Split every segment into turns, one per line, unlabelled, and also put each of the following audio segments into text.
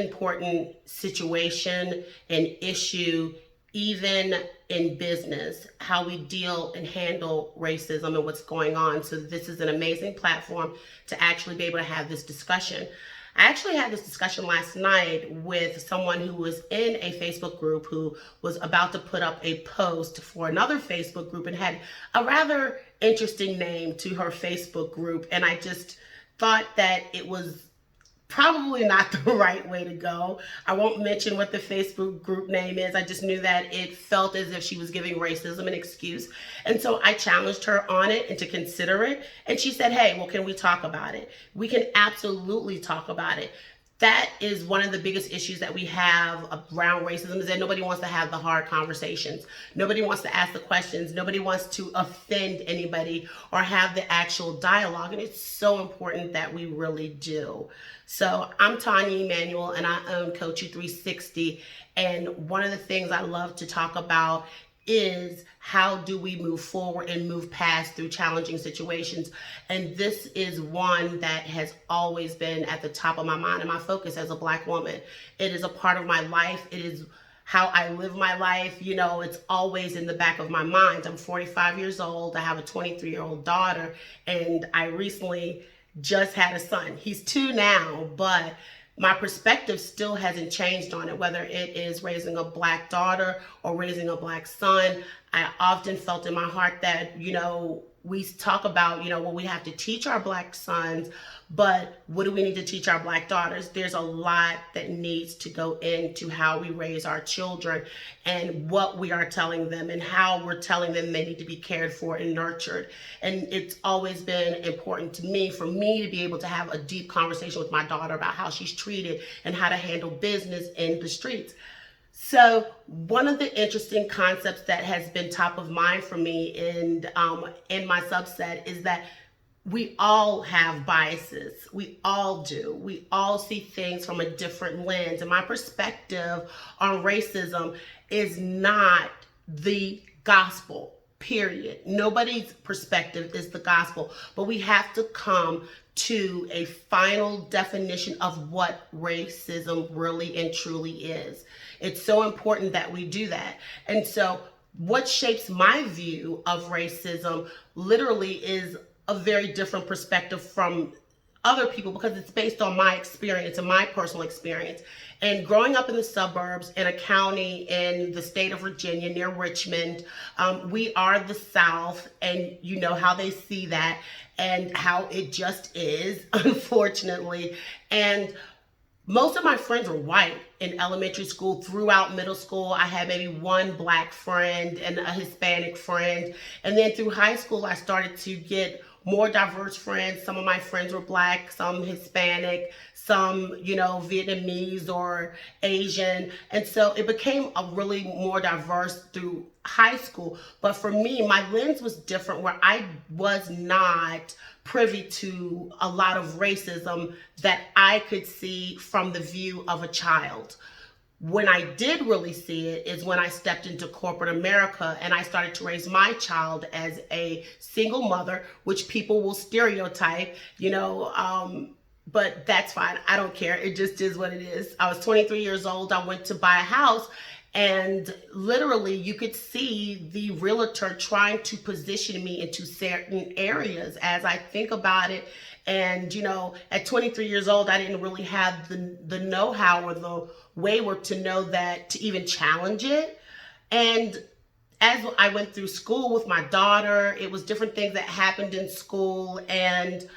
Important situation and issue, even in business, how we deal and handle racism and what's going on. So this is an amazing platform to actually be able to have this discussion. I actually had this discussion last night with someone who was in a Facebook group who was about to put up a post for another Facebook group and had a rather interesting name to her Facebook group. And I just thought that it was probably not the right way to go. I won't mention what the Facebook group name is. I just knew that it felt as if she was giving racism an excuse. And so I challenged her on it and to consider it. And she said, hey, well, can we talk about it? We can absolutely talk about it. That is one of the biggest issues that we have around racism, is that nobody wants to have the hard conversations. Nobody wants to ask the questions. Nobody wants to offend anybody or have the actual dialogue. And it's so important that we really do. So I'm Tonia Emanuel, and I own Coach You 360. And one of the things I love to talk about is how do we move forward and move past through challenging situations. And this is one that has always been at the top of my mind and my focus as a Black woman. It is a part of my life. It is how I live my life. You know, it's always in the back of my mind. I'm 45 years old. I have a 23-year-old daughter, and I recently just had a son. He's 2 now, but my perspective still hasn't changed on it, whether it is raising a Black daughter or raising a Black son. I often felt in my heart that, we talk about, what we have to teach our Black sons, but what do we need to teach our Black daughters? There's a lot that needs to go into how we raise our children and what we are telling them and how we're telling them they need to be cared for and nurtured. And it's always been important to me, for me to be able to have a deep conversation with my daughter about how she's treated and how to handle business in the streets. So one of the interesting concepts that has been top of mind for me and in my subset is that we all have biases. We all do. We all see things from a different lens. And my perspective on racism is not the gospel, period. Nobody's perspective is the gospel, but we have to come to a final definition of what racism really and truly is. It's so important that we do that. And so what shapes my view of racism literally is a very different perspective from other people, because it's based on my experience and my personal experience. And growing up in the suburbs in a county in the state of Virginia near Richmond, we are the South, and you know how they see that and how it just is, unfortunately. And most of my friends were white in elementary school. Throughout middle school, I had maybe one Black friend and a Hispanic friend. And then through high school, I started to get more diverse friends. Some of my friends were Black, some Hispanic, some, Vietnamese or Asian. And so it became a really more diverse through high school. But for me, my lens was different, where I was not privy to a lot of racism that I could see from the view of a child. When I did really see it is when I stepped into corporate America and I started to raise my child as a single mother, which people will stereotype, but that's fine. I don't care. It just is what it is. I was 23 years old. I went to buy a house, and literally you could see the realtor trying to position me into certain areas as I think about it. And, at 23 years old, I didn't really have the know-how or the wayward to know that, to even challenge it. And as I went through school with my daughter, it was different things that happened in school and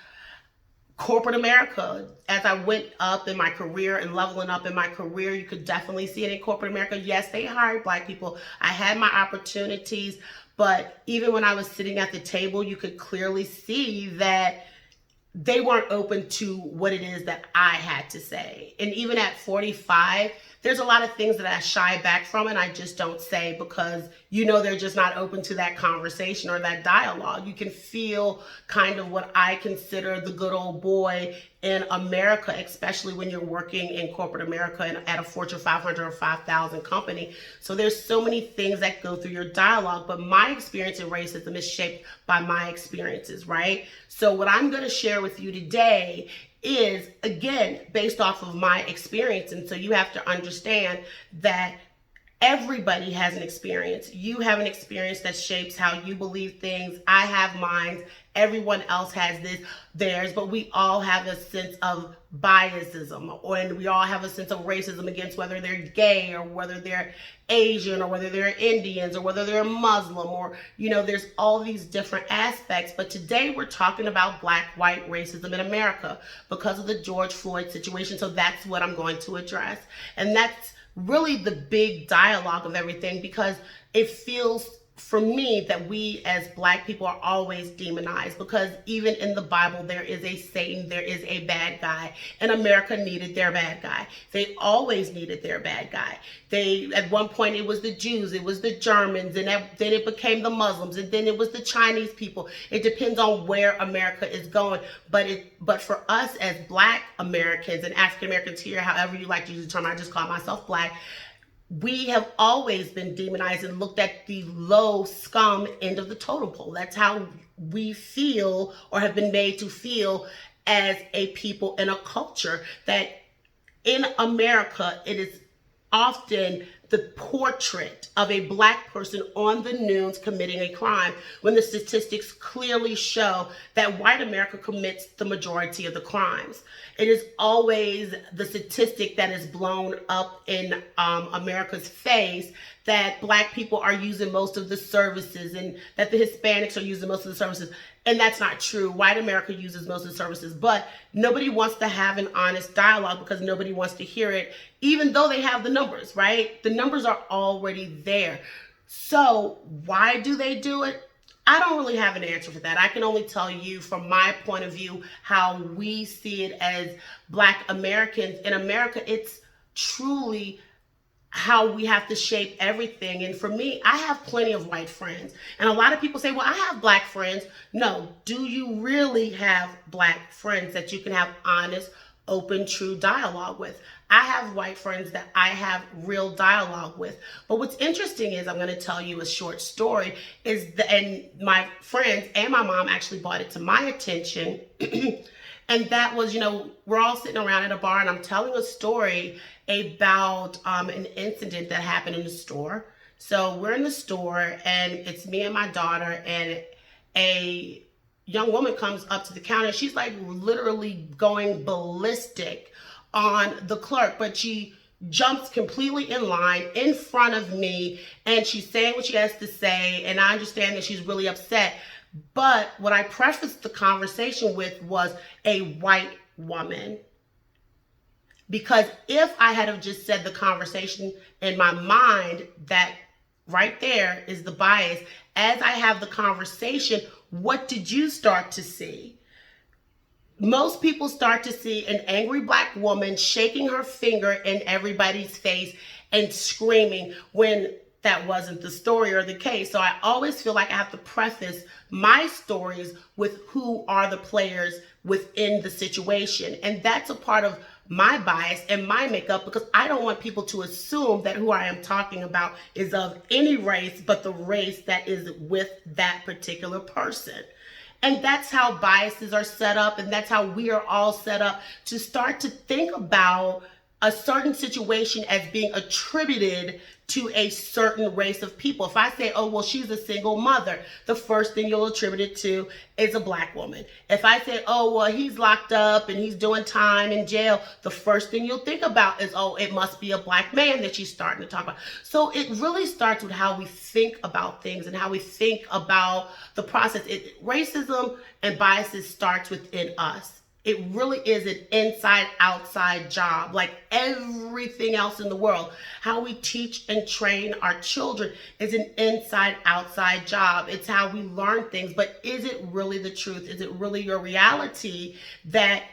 corporate America. As I went up in my career and leveling up in my career, you could definitely see it in corporate America. Yes, they hired Black people. I had my opportunities, but even when I was sitting at the table, you could clearly see that they weren't open to what it is that I had to say. And even at 45, there's a lot of things that I shy back from and I just don't say, because they're just not open to that conversation or that dialogue. You can feel kind of what I consider the good old boy in America, especially when you're working in corporate America and at a Fortune 500 or 5,000 company. So there's so many things that go through your dialogue, but my experience in racism is shaped by my experiences, right? So what I'm going to share with you today is, again, based off of my experience. And so you have to understand that everybody has an experience. You have an experience that shapes how you believe things. I have mine. Everyone else has theirs, but we all have a sense of biasism, and we all have a sense of racism against whether they're gay or whether they're Asian or whether they're Indians or whether they're Muslim, or, there's all these different aspects. But today we're talking about black-white racism in America because of the George Floyd situation. So that's what I'm going to address. And that's really the big dialogue of everything, because it feels for me that we as black people are always demonized, because even in the Bible there is a Satan, there is a bad guy, and America needed their bad guy. They always needed their bad guy. At one point it was the Jews, it was the Germans, and then it became the Muslims, and then it was the Chinese people. It depends on where America is going, but for us as black Americans and African Americans here, however you like to use the term, I just call myself black, we have always been demonized and looked at the low scum end of the totem pole. That's how we feel, or have been made to feel, as a people in a culture, that in America it is often the portrait of a black person on the news committing a crime, when the statistics clearly show that white America commits the majority of the crimes. It is always the statistic that is blown up in America's face, that black people are using most of the services and that the Hispanics are using most of the services. And that's not true. White America uses most of the services, but nobody wants to have an honest dialogue because nobody wants to hear it, even though they have the numbers, right? The numbers are already there. So why do they do it? I don't really have an answer for that. I can only tell you from my point of view how we see it as black Americans. In America, it's truly how we have to shape everything. And for me, I have plenty of white friends. And a lot of people say, well, I have black friends. No, do you really have black friends that you can have honest, open, true dialogue with? I have white friends that I have real dialogue with. But what's interesting is, I'm going to tell you a short story, and my friends and my mom actually brought it to my attention. And that was, we're all sitting around at a bar and I'm telling a story about an incident that happened in the store. So we're in the store and it's me and my daughter, and a young woman comes up to the counter. She's like literally going ballistic on the clerk, but she jumps completely in line in front of me and she's saying what she has to say. And I understand that she's really upset. But what I prefaced the conversation with was a white woman. Because if I had have just said the conversation in my mind, that right there is the bias. As I have the conversation, what did you start to see? Most people start to see an angry black woman shaking her finger in everybody's face and screaming, when that wasn't the story or the case. So I always feel like I have to preface my stories with who are the players within the situation. And that's a part of my bias and my makeup, because I don't want people to assume that who I am talking about is of any race but the race that is with that particular person. And that's how biases are set up, and that's how we are all set up, to start to think about a certain situation as being attributed to a certain race of people. If I say, oh, well, she's a single mother, the first thing you'll attribute it to is a black woman. If I say, oh, well, he's locked up and he's doing time in jail, the first thing you'll think about is, oh, it must be a black man that she's starting to talk about. So it really starts with how we think about things and how we think about the process. Racism and biases starts within us. It really is an inside-outside job, like everything else in the world. How we teach and train our children is an inside-outside job. It's how we learn things, but is it really the truth? Is it really your reality that,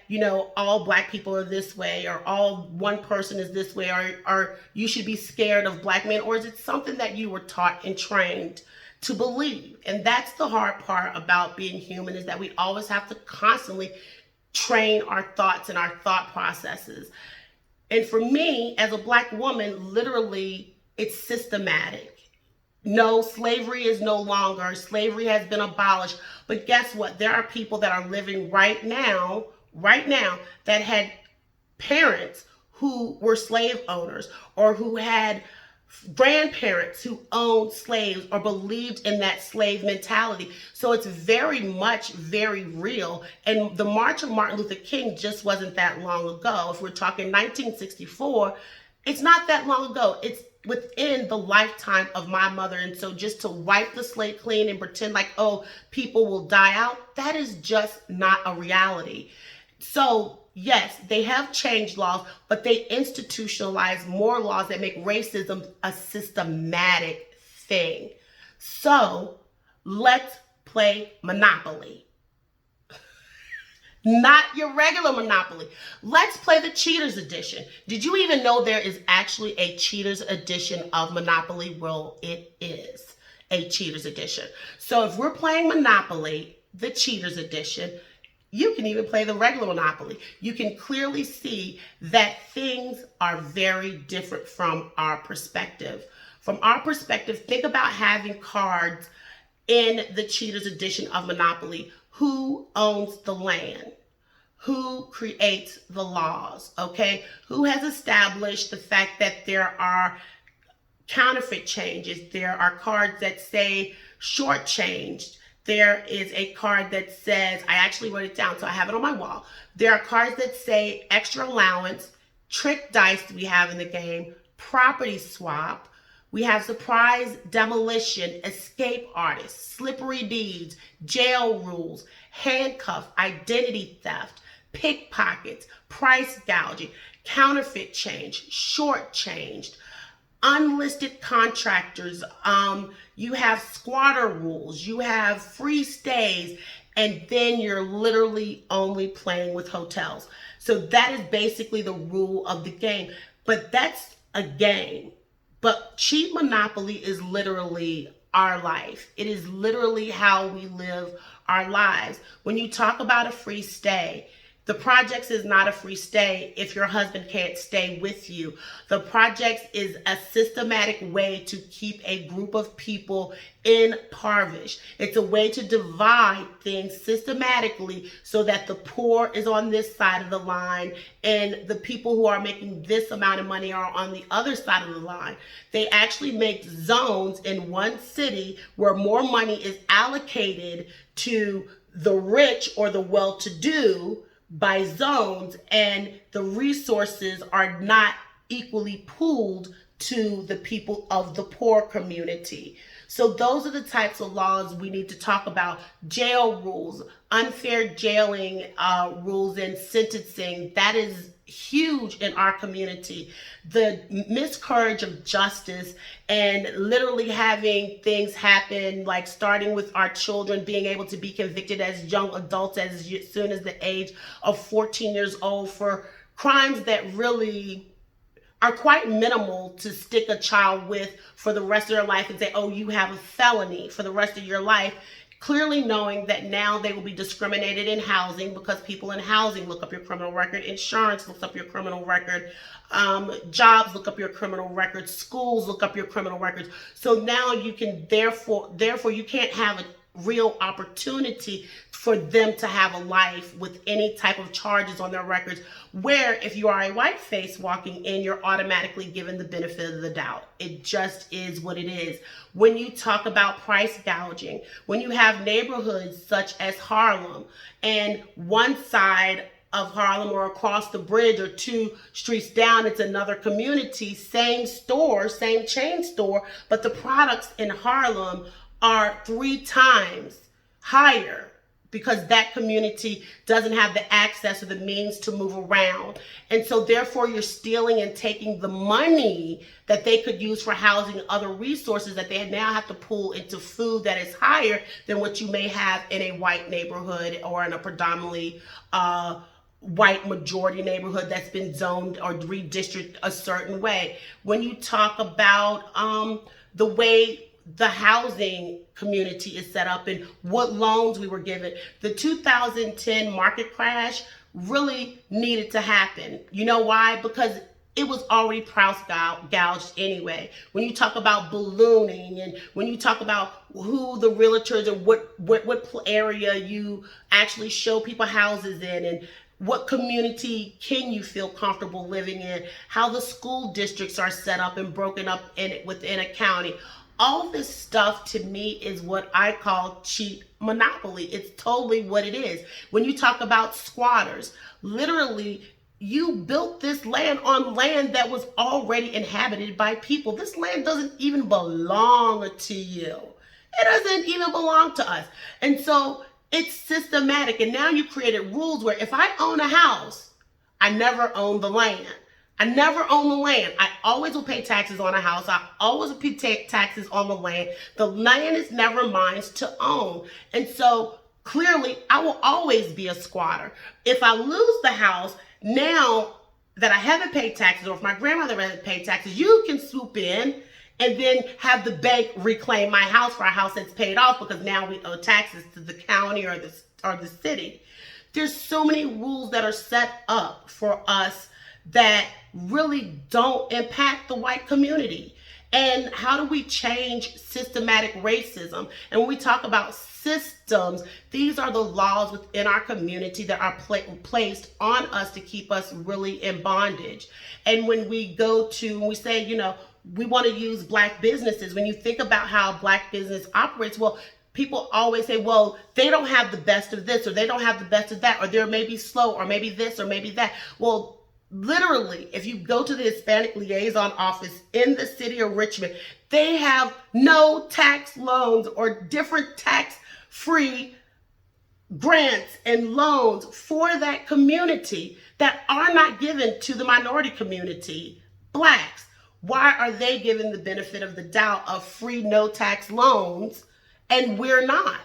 all black people are this way, or all one person is this way, or you should be scared of black men? Or is it something that you were taught and trained to believe? And that's the hard part about being human, is that we always have to constantly train our thoughts and our thought processes. And for me, as a black woman, literally, it's systematic. No, slavery is no longer. Slavery has been abolished. But guess what? There are people that are living right now right now that had parents who were slave owners, or who had grandparents who owned slaves or believed in that slave mentality. So it's very much very real. And the March of Martin Luther King just wasn't that long ago. If we're talking 1964, it's not that long ago. It's within the lifetime of my mother. And so just to wipe the slate clean and pretend like, oh, people will die out, that is just not a reality. So yes, they have changed laws, but they institutionalize more laws that make racism a systematic thing. So let's play Monopoly. Not your regular Monopoly. Let's play the Cheaters Edition. Did you even know there is actually a Cheaters Edition of Monopoly? Well, it is a Cheaters Edition. So if we're playing Monopoly, the Cheaters Edition, you can even play the regular Monopoly. You can clearly see that things are very different from our perspective. From our perspective, think about having cards in the Cheaters Edition of Monopoly. Who owns the land? Who creates the laws? Okay? Who has established the fact that there are counterfeit changes? There are cards that say shortchanged. There is a card that says, I actually wrote it down, so I have it on my wall. There are cards that say extra allowance, trick dice we have in the game, property swap. We have surprise demolition, escape artist, slippery deeds, jail rules, handcuff, identity theft, pickpockets, price gouging, counterfeit change, shortchanged, unlisted contractors. You have squatter rules, you have free stays, and then you're literally only playing with hotels. So that is basically the rule of the game. But that's a game. But cheap Monopoly is literally our life. It is literally how we live our lives. When you talk about a free stay, the projects is not a free stay if your husband can't stay with you. The projects is a systematic way to keep a group of people impoverished. It's a way to divide things systematically so that the poor is on this side of the line and the people who are making this amount of money are on the other side of the line. They actually make zones in one city where more money is allocated to the rich or the well-to-do by zones, and the resources are not equally pooled to the people of the poor community. So those are the types of laws we need to talk about. Jail rules, unfair jailing rules and sentencing, that is huge in our community. The miscarriage of justice and literally having things happen, like starting with our children being able to be convicted as young adults as soon as the age of 14 years old for crimes that really are quite minimal to stick a child with for the rest of their life and say, oh, you have a felony for the rest of your life. Clearly knowing that now they will be discriminated in housing because people in housing look up your criminal record, insurance looks up your criminal record, jobs look up your criminal records, schools look up your criminal records. So now you can therefore you can't have a real opportunity for them to have a life with any type of charges on their records, where if you are a white face walking in, you're automatically given the benefit of the doubt. It just is what it is. When you talk about price gouging, when you have neighborhoods such as Harlem, and one side of Harlem or across the bridge or two streets down, it's another community, same store, same chain store, but the products in Harlem are 3 times higher because that community doesn't have the access or the means to move around. And so therefore you're stealing and taking the money that they could use for housing and other resources that they now have to pull into food that is higher than what you may have in a white neighborhood or in a predominantly white majority neighborhood that's been zoned or redistricted a certain way. When you talk about the way the housing community is set up and what loans we were given, the 2010 market crash really needed to happen. You know why? Because it was already price gouged anyway. When you talk about ballooning and when you talk about who the realtors and what area you actually show people houses in, and What community can you feel comfortable living in? How the school districts are set up and broken up within a county. All this stuff to me is what I call cheap monopoly. It's totally what it is. When you talk about squatters, literally, you built this land on land that was already inhabited by people. This land doesn't even belong to you. It doesn't even belong to us. And so it's systematic. And now you created rules where if I own a house, I never own the land. I never own the land. I always will pay taxes on a house. I always will pay taxes on the land. The land is never mine to own. And so clearly, I will always be a squatter. If I lose the house, now that I haven't paid taxes, or if my grandmother hasn't paid taxes, you can swoop in and then have the bank reclaim my house for a house that's paid off, because now we owe taxes to the county or the city. There's so many rules that are set up for us that really don't impact the white community. And how do we change systematic racism? And when we talk about systems, these are the laws within our community that are placed on us to keep us really in bondage. And when we say, we want to use Black businesses, when you think about how Black business operates, well, people always say, well, they don't have the best of this, or they don't have the best of that, or they're maybe slow, or maybe this, or maybe that. Well, literally, if you go to the Hispanic Liaison Office in the city of Richmond, they have no tax loans or different tax-free grants and loans for that community that are not given to the minority community, Blacks. Why are they given the benefit of the doubt of free no tax loans and we're not?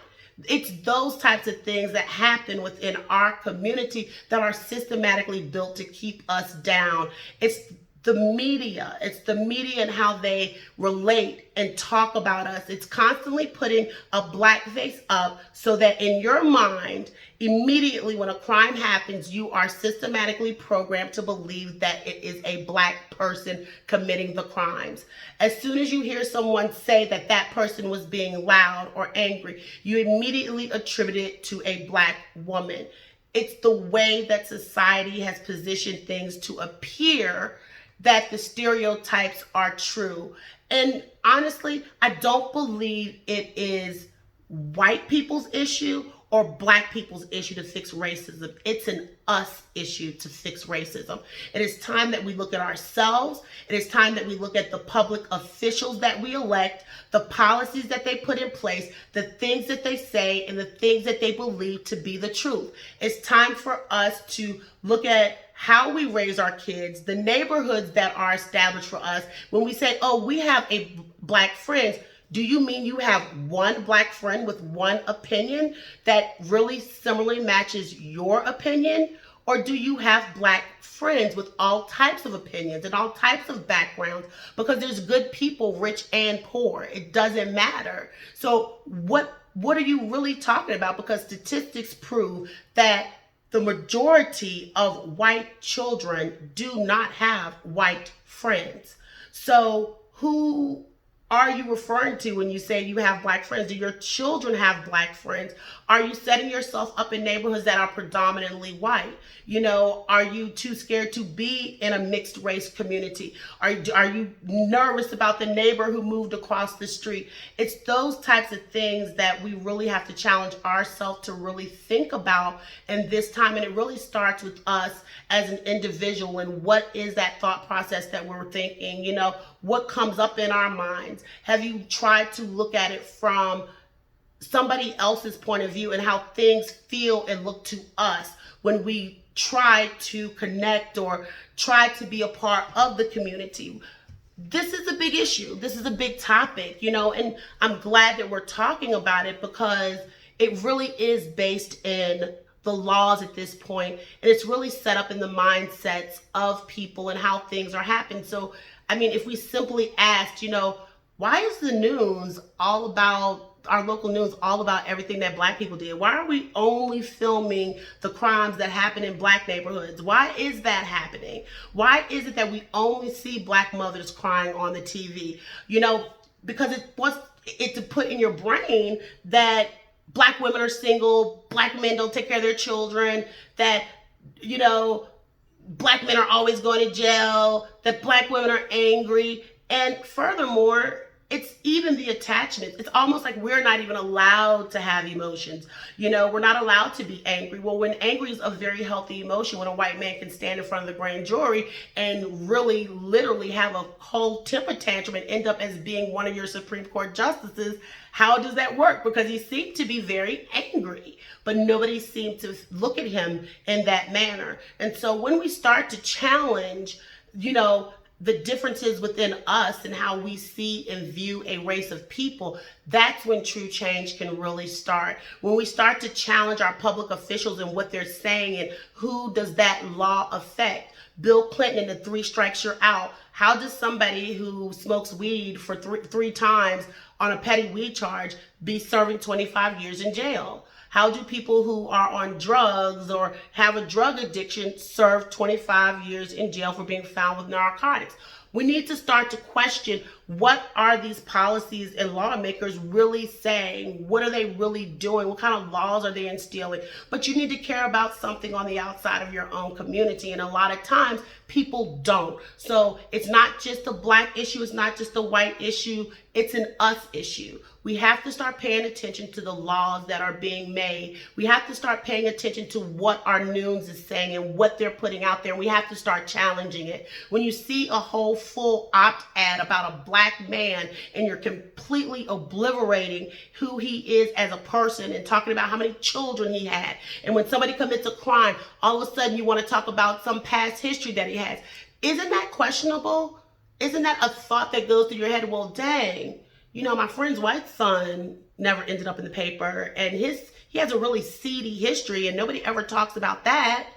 It's those types of things that happen within our community that are systematically built to keep us down. It's the media and how they relate and talk about us. It's constantly putting a Black face up so that in your mind, immediately when a crime happens, you are systematically programmed to believe that it is a Black person committing the crimes. As soon as you hear someone say that that person was being loud or angry, you immediately attribute it to a Black woman. It's the way that society has positioned things to appear that the stereotypes are true. And honestly, I don't believe it is white people's issue or Black people's issue to fix racism. It's an us issue to fix racism. It is time that we look at ourselves. It is time that we look at the public officials that we elect, the policies that they put in place, the things that they say, and the things that they believe to be the truth. It's time for us to look at how we raise our kids, the neighborhoods that are established for us. When we say, oh, we have a Black friends, do you mean you have one Black friend with one opinion that really similarly matches your opinion? Or do you have Black friends with all types of opinions and all types of backgrounds? Because there's good people, rich and poor. It doesn't matter. So what are you really talking about? Because statistics prove that the majority of white children do not have white friends. So who are you referring to when you say you have Black friends? Do your children have Black friends? Are you setting yourself up in neighborhoods that are predominantly white? Are you too scared to be in a mixed race community? Are you nervous about the neighbor who moved across the street? It's those types of things that we really have to challenge ourselves to really think about in this time. And it really starts with us as an individual, and what is that thought process that we're thinking? What comes up in our minds? Have you tried to look at it from somebody else's point of view and how things feel and look to us when we try to connect or try to be a part of the community? This is a big issue. This is a big topic, and I'm glad that we're talking about it, because it really is based in the laws at this point, and it's really set up in the mindsets of people and how things are happening. So, if we simply asked, why is the news all about, our local news all about everything that Black people did? Why are we only filming the crimes that happen in Black neighborhoods? Why is that happening? Why is it that we only see Black mothers crying on the TV? Because it wants it to put in your brain that Black women are single, Black men don't take care of their children, that you know, black men are always going to jail, that black women are angry. And furthermore, it's even the attachment. It's almost like we're not even allowed to have emotions. We're not allowed to be angry. Well, when angry is a very healthy emotion, when a white man can stand in front of the grand jury and really literally have a whole temper tantrum and end up as being one of your Supreme Court justices, how does that work? Because he seemed to be very angry, but nobody seemed to look at him in that manner. And so when we start to challenge, the differences within us and how we see and view a race of people, that's when true change can really start. When we start to challenge our public officials and what they're saying and who does that law affect. Bill Clinton and the 3 strikes you're out. How does somebody who smokes weed for three times on a petty weed charge be serving 25 years in jail? How do people who are on drugs or have a drug addiction serve 25 years in jail for being found with narcotics? We need to start to question, what are these policies and lawmakers really saying? What are they really doing? What kind of laws are they instilling? But you need to care about something on the outside of your own community. And a lot of times people don't. So it's not just a black issue. It's not just a white issue. It's an us issue. We have to start paying attention to the laws that are being made. We have to start paying attention to what our news is saying and what they're putting out there. We have to start challenging it. When you see a whole full opt-ad about a black man and you're completely obliterating who he is as a person and talking about how many children he had, and when somebody commits a crime, all of a sudden you want to talk about some past history that he has. Isn't that questionable? Isn't that a thought that goes through your head? Well, dang, my friend's white son never ended up in the paper, and he has a really seedy history, and nobody ever talks about that.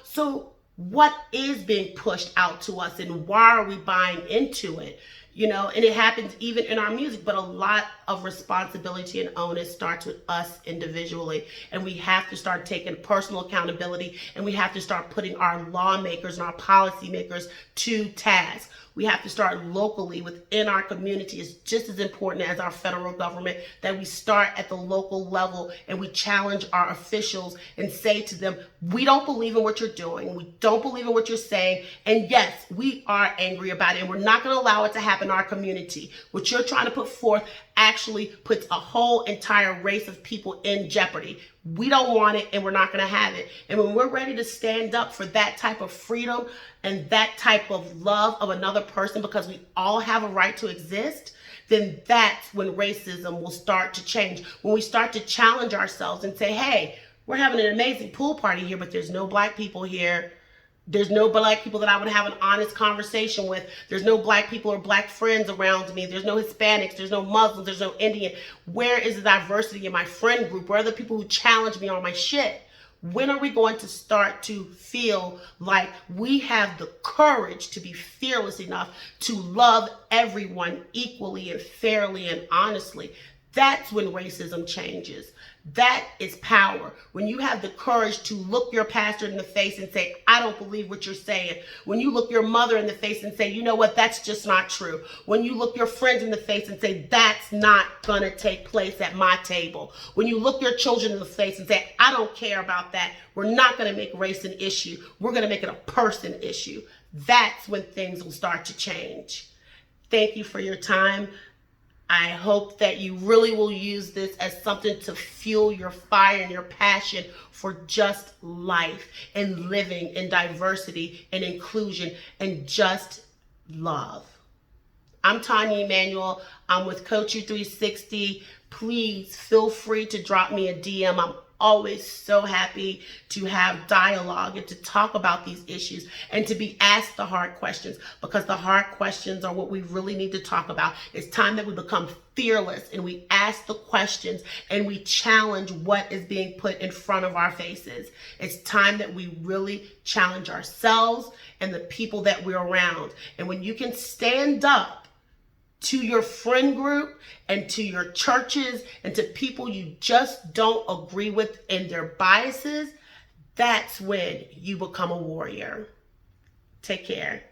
So what is being pushed out to us, and why are we buying into it? And it happens even in our music, but a lot of responsibility and onus starts with us individually. And we have to start taking personal accountability, and we have to start putting our lawmakers and our policymakers to task. We have to start locally within our community. It's just as important as our federal government that we start at the local level and we challenge our officials and say to them, we don't believe in what you're doing. We don't believe in what you're saying. And yes, we are angry about it, and we're not going to allow it to happen in our community. What you're trying to put forth actually puts a whole entire race of people in jeopardy. We don't want it, and we're not going to have it. And when we're ready to stand up for that type of freedom and that type of love of another person, because we all have a right to exist, then that's when racism will start to change. When we start to challenge ourselves and say, hey, we're having an amazing pool party here, but there's no black people here. There's no black people that I would have an honest conversation with. There's no black people or black friends around me. There's no Hispanics. There's no Muslims. There's no Indian. Where is the diversity in my friend group? Where are the people who challenge me on my shit? When are we going to start to feel like we have the courage to be fearless enough to love everyone equally and fairly and honestly? That's when racism changes. That is power. When you have the courage to look your pastor in the face and say, I don't believe what you're saying. When you look your mother in the face and say, you know what, that's just not true. When you look your friends in the face and say, that's not going to take place at my table. When you look your children in the face and say, I don't care about that. We're not going to make race an issue. We're going to make it a person issue. That's when things will start to change. Thank you for your time. I hope that you really will use this as something to fuel your fire and your passion for just life and living in diversity and inclusion and just love. I'm Tonia Emanuel. I'm with Coach You 360. Please feel free to drop me a DM. I'm always so happy to have dialogue and to talk about these issues and to be asked the hard questions, because the hard questions are what we really need to talk about. It's time that we become fearless and we ask the questions and we challenge what is being put in front of our faces. It's time that we really challenge ourselves and the people that we're around. And when you can stand up to your friend group and to your churches and to people you just don't agree with and their biases, that's when you become a warrior. Take care.